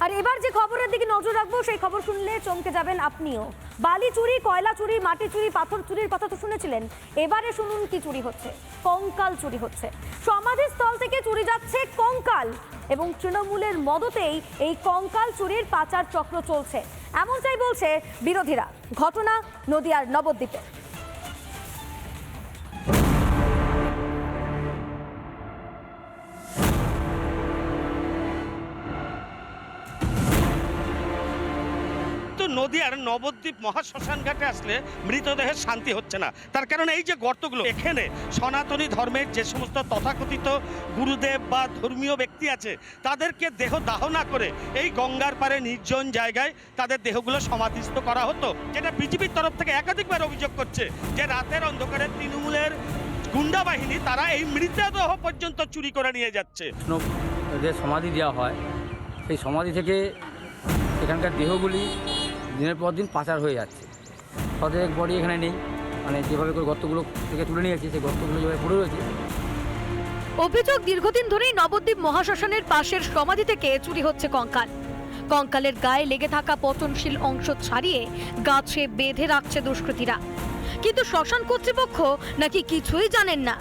আর এবার যে খবরের দিকে নজর রাখবো সেই খবর শুনলে চমকে যাবেন আপনিও। বালি চুরি, কয়লা চুরি, মাটি চুরি, পাথর চুরির কথা তো শুনেছিলেন। এবারে শুনুন কি চুরি হচ্ছে। কঙ্কাল চুরি হচ্ছে। সমাধিস্থল থেকে চুরি যাচ্ছে কঙ্কাল এবং তৃণমূলের মদতেই এই কঙ্কাল চুরির পাচার চক্র চলছে, এমনটাই বলছে বিরোধীরা। ঘটনা নদিয়ার নবদ্বীপে। নদিয়ার নবদ্বীপ মহাশ্মশান ঘাটে আসলে মৃতদেহের শান্তি হচ্ছে না। তার কারণ এই যে গর্তগুলো, এখানে সনাতনী ধর্মের যে সমস্ত তথাকথিত গুরুদেব বা ধর্মীয় ব্যক্তি আছে তাদেরকে দেহ দাহ না করে এই গঙ্গার পারে নির্জন জায়গায় তাদের দেহগুলো সমাধিস্থ করা হতো, যেটা বিজেপির তরফ থেকে একাধিকবার অভিযোগ করছে যে রাতের অন্ধকারে তৃণমূলের গুন্ডা বাহিনী তারা এই মৃতদেহ পর্যন্ত চুরি করে নিয়ে যাচ্ছে। যে সমাধি দেওয়া হয় সেই সমাধি থেকে এখানকার দেহগুলি দিনের পর দিন পাচার হয়ে যাচ্ছে। শতক বডি এখানে নেই, মানে যেভাবে করে গর্তগুলো থেকে তুলে নিয়েছে সেই গর্তগুলো যেভাবে পড়ে রয়েছে। অভিযোগ, দীর্ঘদিন ধরেই নবদ্বীপ মহাশ্মশানের পাশের সমাধি থেকে চুরি হচ্ছে কঙ্কাল। কঙ্কালের গায়ে লেগে থাকা পচনশীল অংশ ছাড়িয়ে গাছে বেঁধে রাখছে দুষ্কৃতীরা, কিন্তু শ্মশান কর্তৃপক্ষ নাকি কিছুই জানেন না।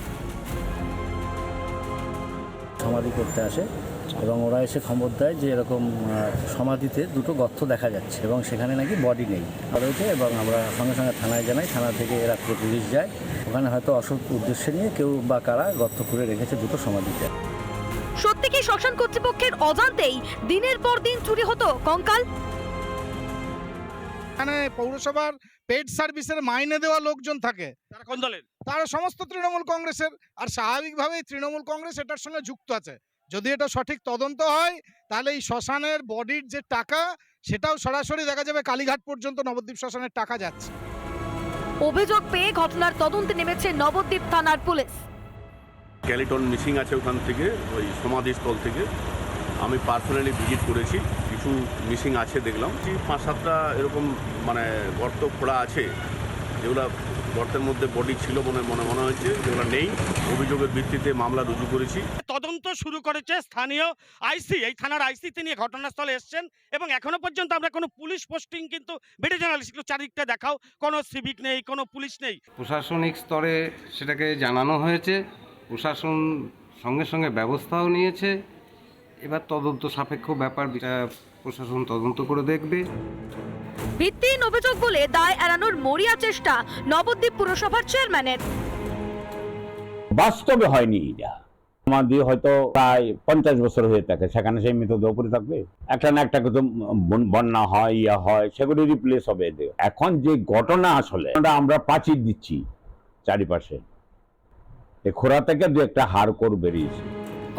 সমাধি করতে আসে এবং ওরা এসে খবর দেয় যে এরকম সমাধিতে দুটো গর্ত দেখা যাচ্ছে এবং সেখানে নাকি বডি নেই রয়েছে, এবং আমরা সঙ্গে সঙ্গে থানায় জানাই। থানা থেকে রাত্রে পুলিশ যায়, ওখানে হয়তো অসৎ উদ্দেশ্যে নিয়ে কেউ বা কারা গর্ত করে রেখেছে দুটো সমাধিতে। সত্যি কি শ্মশান কর্তৃপক্ষের অজান্তেই দিনের পর দিন চুরি হতো কঙ্কাল? এখানে পৌরসভার পেড সার্ভিসের মাইনে দেওয়া লোকজন থাকে। তারা কোন দলের? তারা সমস্ত তৃণমূল কংগ্রেসের, আর স্বাভাবিকভাবেই তৃণমূল কংগ্রেস এটার সঙ্গে যুক্ত আছে। যদি এটা সঠিক তদন্ত হয় তাহলে এই শ্মশানের বডির যে টাকা সেটাও সরাসরি দেখা যাবে কালীঘাট পর্যন্ত নবদ্বীপ শ্মশানের টাকা যাচ্ছে। অভিযোগ পেয়ে ঘটনার তদন্তে নেমেছে নবদ্বীপ থানার পুলিশ। স্কেলিটন মিসিং আছে ওখান থেকে, ওই সমাধিস্থল থেকে। আমি পার্সোনালি ভিজিট করেছি, কিছু মিসিং আছে দেখলাম। 5-7টা এরকম মানে গর্ত খোঁড়া আছে, যেগুলো গর্তের মধ্যে বডি ছিল মনে হচ্ছে, যেগুলো নেই। অভিযোগের ভিত্তিতে মামলা রুজু করেছি। তদন্ত শুরু করেছে স্থানীয় আইসি। এই থানার আইসি তিনি ঘটনাস্থলে এসেছেন এবং এখনো পর্যন্ত আমরা কোনো পুলিশ পোস্টিং কিন্তু ভিডিও জার্নালিস্ট চারিদিকটা দেখাও, কোনো সিভিক নেই, কোনো পুলিশ নেই। প্রশাসনিক স্তরে সেটাকে জানানো হয়েছে, প্রশাসন সঙ্গে সঙ্গে ব্যবস্থাও নিয়েছে। এবার তদন্ত সাপেক্ষ ব্যাপার, প্রশাসন তদন্ত করে দেখবে। ভিত্তিহীন অভিযোগ বলে দায় এড়ানোর মরিয়া চেষ্টা নবদ্বীপ পুরসভার চেয়ারম্যানের। বাস্তবে হয়নি এটা। আমাদের হয়তো প্রায় 50 বছর হয়ে থাকে, সেখানে সেই মৃতদেহ পড়ে থাকবে। একটা না একটা কিছু বন্যা হয়, হয়, সেগুলো রিপ্লেস হবে। এখন যে ঘটনা, আসলে আমরা প্রাচীর দিচ্ছি চারিপাশে, এই খোঁড়া থেকে দু একটা হাড় বেরিয়েছে।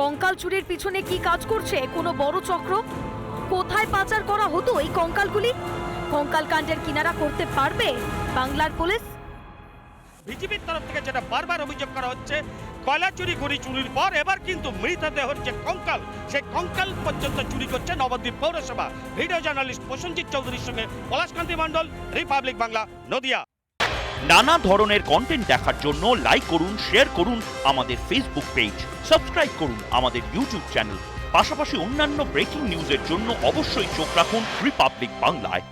কঙ্কাল চুরির পিছনে কি কাজ করছে কোনো বড় চক্র? কোথায় পাচার করা হতো এই কঙ্কালগুলি? কঙ্কাল কাণ্ডের কিনারা করতে পারবে বাংলার পুলিশ? বিজেপির তরফ থেকে যেটা বারবার অভিযোগ করা হচ্ছে, কয়লা চুরি, গড়ি চুরির পর এবার কিন্তু মৃতদেহের যে কঙ্কাল, সেই কঙ্কাল পর্যন্ত চুরি করছে নবদ্বীপ পৌরসভা। ভিডিও জার্নালিস্ট প্রসেনজিৎ চৌধুরীর সঙ্গে পলাশকান্তি মণ্ডল, রিপাবলিক বাংলা, নদিয়া। নানা ধরনের কন্টেন্ট দেখার জন্য লাইক করুন, শেয়ার করুন আমাদের ফেসবুক পেজ, সাবস্ক্রাইব করুন আমাদের ইউটিউব চ্যানেল। পাশাপাশি অন্যান্য ব্রেকিং নিউজের জন্য অবশ্যই চোখ রাখুন রিপাবলিক বাংলায়।